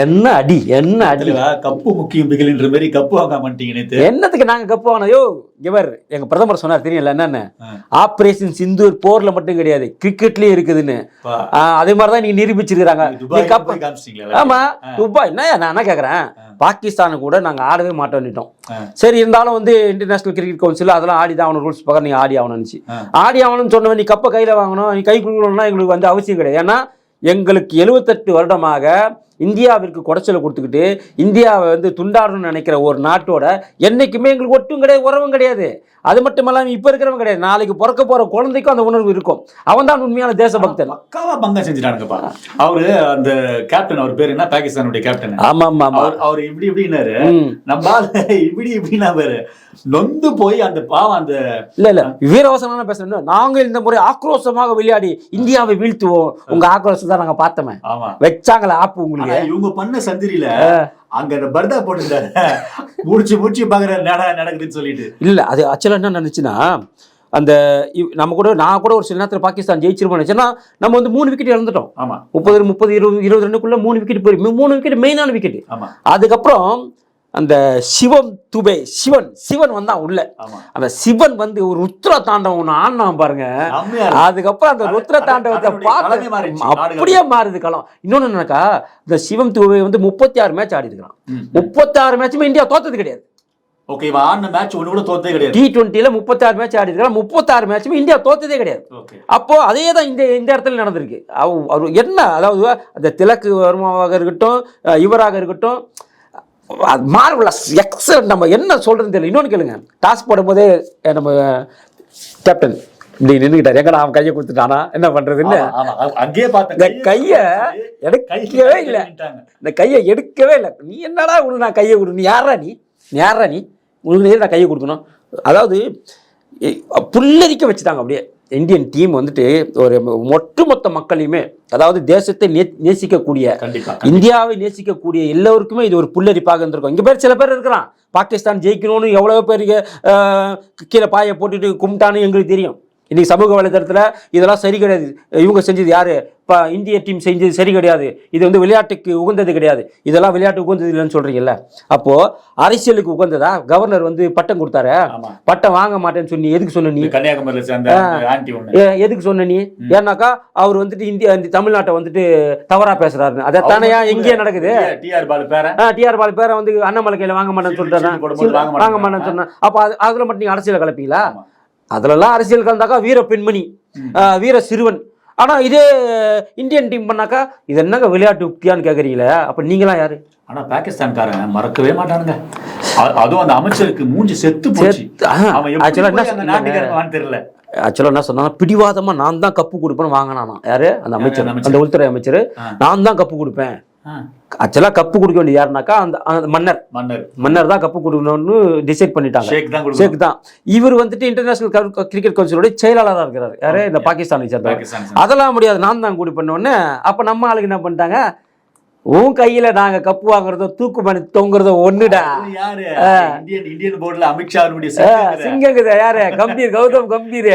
என்ன அடி என்ன அடி. கப்பு முக்கியம் பிகில்ன்ற மாதிரி கப்பு வாங்க மாட்டீங்க நேத்து. என்னத்துக்கு நாங்க கப்பு வாங்கினோம்? யோ இவர் எங்க பிரதமர் சொன்னார் தெரியல என்னன்னு, ஆபரேஷன் சிந்தூர் போர்ல மட்டும் கிடையாது கிரிக்கெட்லயும் இருக்குதுன்னு. அதே மாதிரிதான் நீங்க நிரூபிச்சிருக்காங்க. ஆமா துபாய் என்ன நான் என்ன கேக்குறேன், பாகிஸ்தானு கூட நாங்க ஆடவே மாட்டோம். சரி இருந்தாலும் வந்து இன்டர்நேஷனல் கிரிக்கெட் கவுன்சில் அதெல்லாம் ஆடி தான் ஆகணும், ரூல்ஸ் பக்கம் நீங்க ஆடி ஆகணும்னு ஆடி ஆகணும்னு சொன்னவன் நீ கப்பை கையில வாங்கணும், நீ கை கொடுக்கணும்னா எங்களுக்கு வந்து அவசியம் கிடையாது. ஏன்னா எங்களுக்கு 78 வருடமாக இந்தியாவிற்கு குடைச்சலை கொடுத்துக்கிட்டு இந்தியாவை வந்து துண்டாடணும்னு நினைக்கிற ஒரு நாட்டோட என்னைக்குமே எங்களுக்கு ஒட்டும் கிடையாது, உறவும் கிடையாது. அது மட்டும் இல்லாமல் இப்போ இருக்கிறவங்க கிடையாது, நாளைக்கு பிறக்க போற குழந்தைக்கும் அந்த உணர்வு இருக்கும். அவன் தான் உண்மையான தேசபக்தன். பக்காவா பங்கா செஞ்சுட்டானுங்கப்பா. அவரு அந்த கேப்டன், அவர் பேரு என்ன, பாகிஸ்தானுடைய கேப்டன். ஆமா ஆமா அவர் இப்படி இப்படின்னாரு, நம்ம இப்படி இப்படின்னா பேரு நொந்து போய் அந்த பாவம் அந்த இல்ல வீரவசமான பேசுறேன். நாங்க இந்த முறை ஆக்ரோஷமாக விளையாடி இந்தியாவை வீழ்த்துவோம். உங்க ஆக்ரோஷம் தான் நாங்க பார்த்தோமே. வச்சாங்களா ஆப்பு உங்களுக்கு? இவங்க பண்ண சந்திரியில அங்க அந்த பர்தா போட்டுருந்தாரு, முடிச்சு பாக்குற நடக்குதுன்னு சொல்லிட்டு. இல்ல அது ஆக்சுவலா என்ன நினைச்சுன்னா, அந்த நம்ம கூட நான் கூட ஒரு சில நேரத்தில் பாகிஸ்தான் ஜெயிச்சிருப்போம் நினைச்சேன்னா, நம்ம வந்து 3 விக்கெட் இழந்துட்டோம். 30 20 ரன்னுக்குள்ள 3 விக்கெட் போய் 3 விக்கெட் மெயினான விக்கெட். அதுக்கப்புறம் அந்த சிவம் துபே சிவன் வந்தா உள்ள, அந்த சிவன் வந்து ஒரு ருத்ர தாண்டவம் ஆனா பாருங்க. அதுக்கப்புறம் அந்த ருத்ர தாண்டவத்தை பார்த்து அப்படியே மாறுது களம். இன்னொன்னு என்னக்கா, இந்த சிவம் துபே வந்து 36 மேட்ச் ஆடி இருக்கிறான். 36 மேட்சுமே இந்தியா தோத்தது கிடையாது. T20 36 மேட்ச் ஆடி இருக்காங்க. 36 மேட்சுமே இந்தியா தோத்ததே கிடையாது. அப்போ அதே தான் இந்த இடத்துல நடந்திருக்கு. என்ன அதாவது அந்த திலக்கு வர்மாவாக இருக்கட்டும், இவராக இருக்கட்டும், மார்வலஸ் எக்ஸலன்ட். நம்ம என்ன சொல்றதுன்னு தெரியல. இன்னொன்னு கேளுங்க, டாஸ் போடும் போதே நம்ம கேப்டன் இப்படி நின்றுக்கிட்டாரு. எங்கடா அவன் கையை கொடுத்துட்டானா என்ன பண்றதுன்னு கையை எடுக்கவே இல்லை. இந்த கையை எடுக்கவே இல்லை. நீ என்னடா உனக்கு நான் கையை கொடு, நீ யாரா நீ உனக்கு நான் கையை கொடுக்கணும். அதாவது புல்லரிக்க வச்சுட்டாங்க அப்படியே. இந்தியன் டீம் வந்துட்டு ஒரு ஒட்டுமொத்த மக்களையுமே, அதாவது தேசத்தை நேசிக்கக்கூடிய, இந்தியாவை நேசிக்கக்கூடிய எல்லோருக்குமே இது ஒரு புல்லரிப்பாக இருந்திருக்கும். இங்க பேர் சில பேர் இருக்கிறான், பாகிஸ்தான் ஜெயிக்கணும்னு எவ்வளவு பேர் கீழே பாயை போட்டுட்டு கும்பிட்டான்னு எங்களுக்கு தெரியும். இன்னைக்கு சமூக வலைதளத்தில் இதெல்லாம் சரி கிடையாது, இவங்க செஞ்சது யாரு, இப்போ இந்திய டீம் செஞ்சது சரி கிடையாது, இது வந்து விளையாட்டுக்கு உகந்தது கிடையாது, இதெல்லாம் விளையாட்டு உகந்தது இல்லைன்னு சொல்றீங்கல்ல. அப்போ அரசியலுக்கு உகந்ததா? கவர்னர் வந்து பட்டம் கொடுத்தாரு, பட்டம் வாங்க மாட்டேன்னு சொன்னி எதுக்கு சொன்ன நீ? எதுக்கு சொன்ன நீ? ஏன்னாக்கா அவர் வந்துட்டு இந்தியா தமிழ்நாட்டை வந்துட்டு தவறா பேசுறாரு. அதை தானே எங்கேயே நடக்குது. டிஆர் பாலு பேரை வந்து அண்ணாமலை கையில வாங்க மாட்டேன்னு சொல்லிட்டாங்க, வாங்க மாட்டேன்னு சொன்னா. அப்போ அதுல மட்டும் நீங்க அரசியலை கலப்பீங்களா? அதுலலாம் அரசியல் கலந்தாக்கா வீர பெண்மணி, வீர சிறுவன். ஆனா இதே இந்தியன் டீம் பண்ணாக்கா இது என்னங்க விளையாட்டு உக்தியான்னு கேக்குறீங்களே, அப்ப நீங்களாம் யாரு? ஆனா பாகிஸ்தான்காரங்க மறக்கவே மாட்டானுங்க. அதுவும் அந்த அமைச்சருக்கு மூஞ்சி செத்து போச்சு. ஆக்சுவலா என்ன சொன்னா, பிடிவாதமா நான் தான் கப்பு கொடுப்பேன்னு வாங்கினானா யாரு? அந்த அமைச்சர், அந்த உள்துறை அமைச்சர். நான் தான் கப்பு கொடுப்பேன். ஆக்சுவலா கப்பு கொடுக்க வேண்டிய யாருனாக்கா அந்த மன்னர் தான் கப்பு கொடுக்கணும்னு டிசைட் பண்ணிட்டாங்க. ஷேக் தான். இவர் வந்துட்டு இன்டர்நேஷனல் கிரிக்கெட் கவுன்சிலோட செயலாளராக இருக்கிறாரு. யாரு? இந்த பாகிஸ்தானை சேர்ந்த. அதெல்லாம் முடியாது, நான் தான் கூடி பண்ணோன்னு. அப்ப நம்ம ஆளுக்கு என்ன பண்ணிட்டாங்க, உன் கையில நாங்க கப்பு வாங்குறதோ தூக்கு பண்ணி தொங்குறதோ ஒண்ணுடா. இந்தியன் போர்டுல அமித்ஷா சிங்கங்குது யாரு? கம்பீர், கௌதம் கம்பீர்.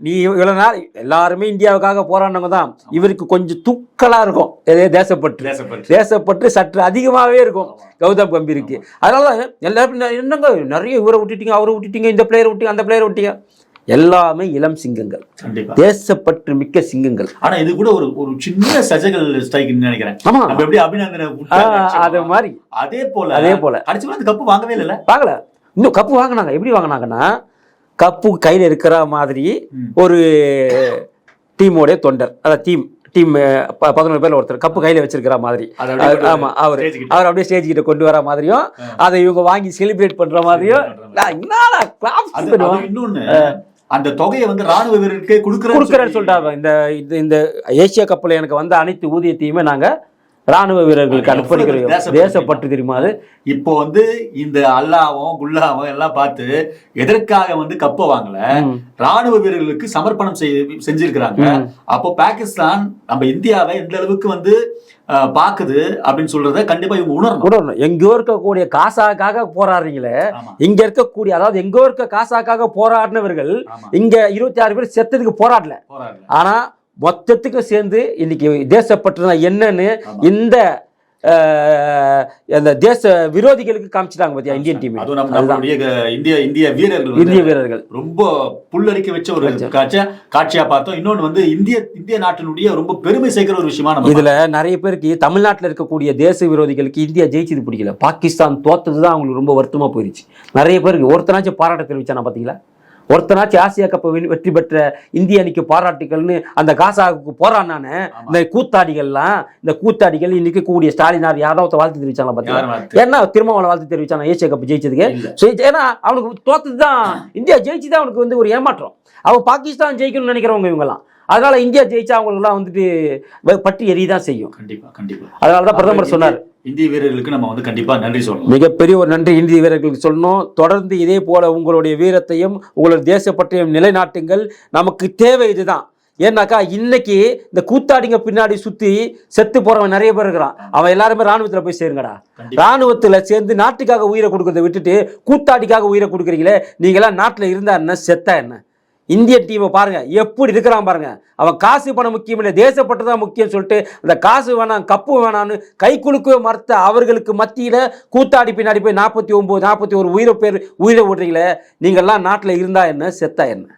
நீ இவ்வளவு நாள் எல்லாருமே இந்தியாவுக்காக போராடினவங்க தான். இவருக்கு கொஞ்சம் தூக்கலா இருக்கும், தேசப்பற்று சற்று அதிகமாவே இருக்கும் கௌதம் கம்பீருக்கு. அதனால எல்லாரும் என்னங்க நிறைய இவரை விட்டுட்டீங்க, அவரை விட்டுட்டீங்க, இந்த பிளேயரை விட்டீங்க, அந்த பிளேயரை விட்டீங்க. எல்லாமே இளம் சிங்கங்கள், தேசப்பற்று மிக்க சிங்கங்கள். ஆனா இது கூட ஒரு சின்ன சர்ஜிக்கல் ஸ்ட்ரைக் நினைக்கிறேன். ஆமா, நம்ம எப்படி அபிநந்தன அதே மாதிரி அதே போல அடிச்சு அந்த கப்பு வாங்கவே இல்ல. வாங்கல. இன்னும் கப்பு வாங்கினாங்க. எப்படி வாங்கினாங்கன்னா, கப்பு கையில இருக்கிற மாதிரி ஒரு டீமோட தொண்டர், அதாவது டீம் 11 பேர்ல ஒருத்தர் கப்பு கையில வச்சிருக்கிற மாதிரி. ஆமா, அவர் அப்படியே ஸ்டேஜ் கிட்ட கொண்டு வர மாதிரியும், அதை இவங்க வாங்கி செலிப்ரேட் பண்ற மாதிரியும். இன்னொன்னு, அந்த தொகையை வந்து ராணுவ வீரருக்கு கொடுக்குறேன்னு சொல்லிட்டாங்க. இந்த ஏசியா கப்ல எனக்கு வந்த அனைத்து ஊதியத்தையுமே நாங்க ராணுவ வீரர்களுக்கு அனுப்பணிக்கிறோம். தேசப்பற்று தெரியுமா அது? இப்போ வந்து இந்த அல்லாவும் குல்லாவும் எல்லாம் பார்த்து எதற்காக வந்து கப்ப வாங்கல, ராணுவ வீரர்களுக்கு சமர்ப்பணம் செஞ்சிருக்கிறாங்க. அப்போ பாகிஸ்தான் நம்ம இந்தியாவை எந்த அளவுக்கு வந்து பாக்குது அப்படின்னு சொல்றத கண்டிப்பா இவங்க உணரணும். எங்கோ இருக்கக்கூடிய காசாக்காக போராடுறீங்களே, இங்க இருக்கக்கூடிய, அதாவது எங்கோ இருக்க காசாக்காக போராடினவர்கள் இங்க 26 பேர் செத்ததுக்கு போராடல. ஆனா மொத்தத்துக்கும் சேர்ந்து இன்னைக்கு தேசப்பற்றுனா என்னன்னு இந்த அந்த தேச விரோதிகளுக்கு காமிச்சிட்டாங்க பாத்தியா இந்தியன் டீம். அதுவும் நம்மளுடைய இந்திய வீரர்கள் ரொம்ப புல்லரிக்க வச்ச ஒரு காட்சியா பார்த்தோம். இன்னொன்னு வந்து இந்திய நாட்டினுடைய ரொம்ப பெருமை சேர்க்கிற ஒரு விஷயமா இதுல நிறைய பேருக்கு தமிழ்நாட்டில் இருக்கக்கூடிய தேச விரோதிகளுக்கு இந்தியா ஜெயிச்சது பிடிக்கல, பாகிஸ்தான் தோத்ததுதான் அவங்களுக்கு ரொம்ப வருத்தமா போயிருச்சு. நிறைய பேருக்கு ஒருத்தனாச்சும் பாராட்ட தெரிவிச்சானா பாத்தீங்களா? ஒருத்தனாச்சு ஆசியா கப்பை வெற்றி பெற்ற இந்திய அணிக்கு பாராட்டுகள்னு அந்த காசாவுக்கு போறான்னு இந்த கூத்தாடிகள் இன்னைக்கு கூடிய ஸ்டாலினார் யாராவது வாழ்த்து தெரிவிச்சாங்களா பாத்தீங்களா? ஏன்னா திருமாவளவன் வாழ்த்து தெரிவிச்சானா ஏசியா கப் ஜெயிச்சதுக்கு? ஏன்னா அவனுக்கு தோத்ததுதான், இந்தியா ஜெயிச்சுதான் அவனுக்கு வந்து ஒரு ஏமாற்றம். அவன் பாகிஸ்தான் ஜெயிக்கணும்னு நினைக்கிறவங்க இவங்கெல்லாம். அதனால இந்தியா ஜெயிச்சா அவங்களுக்குலாம் வந்துட்டு பற்றி எரியதான் செய்யும். கண்டிப்பா. அதனாலதான் பிரதமர் சொன்னார் இந்திய வீரர்களுக்கு நம்ம வந்து கண்டிப்பா நன்றி சொல்லணும். மிகப்பெரிய ஒரு நன்றி இந்திய வீரர்களுக்கு சொல்லணும். தொடர்ந்து இதே போல உங்களுடைய வீரத்தையும் உங்களுடைய தேசப்பற்றையும் நிலைநாட்டுங்கள். நமக்கு தேவை இதுதான். ஏன்னாக்கா இன்னைக்கு இந்த கூத்தாடிங்க பின்னாடி சுத்தி செத்து போறவன் நிறைய பேர் இருக்கிறான். அவன் எல்லாருமே ராணுவத்துல போய் சேருங்கடா. ராணுவத்துல சேர்ந்து நாட்டுக்காக உயிரை கொடுக்கறத விட்டுட்டு கூத்தாடிக்காக உயிரை கொடுக்குறீங்களே, நீங்க எல்லாம் நாட்டுல இருந்தா என்ன செத்தா என்ன? இந்தியன் டீமை பாருங்க எப்படி இருக்கிறான் பாருங்க. அவன் காசு பணம் முக்கியம் இல்லை, தேசப்பட்டு தான் முக்கியம் சொல்லிட்டு அந்த காசு வேணாம் கப்பு வேணான்னு கை குலுக்க மறுத்த அவர்களுக்கு மத்தியில கூத்தாடி பின்னாடி போய் 49 41 உயிரை விடுறீங்களே, நீங்கள்லாம் நாட்டில் இருந்தா என்ன செத்தா என்ன?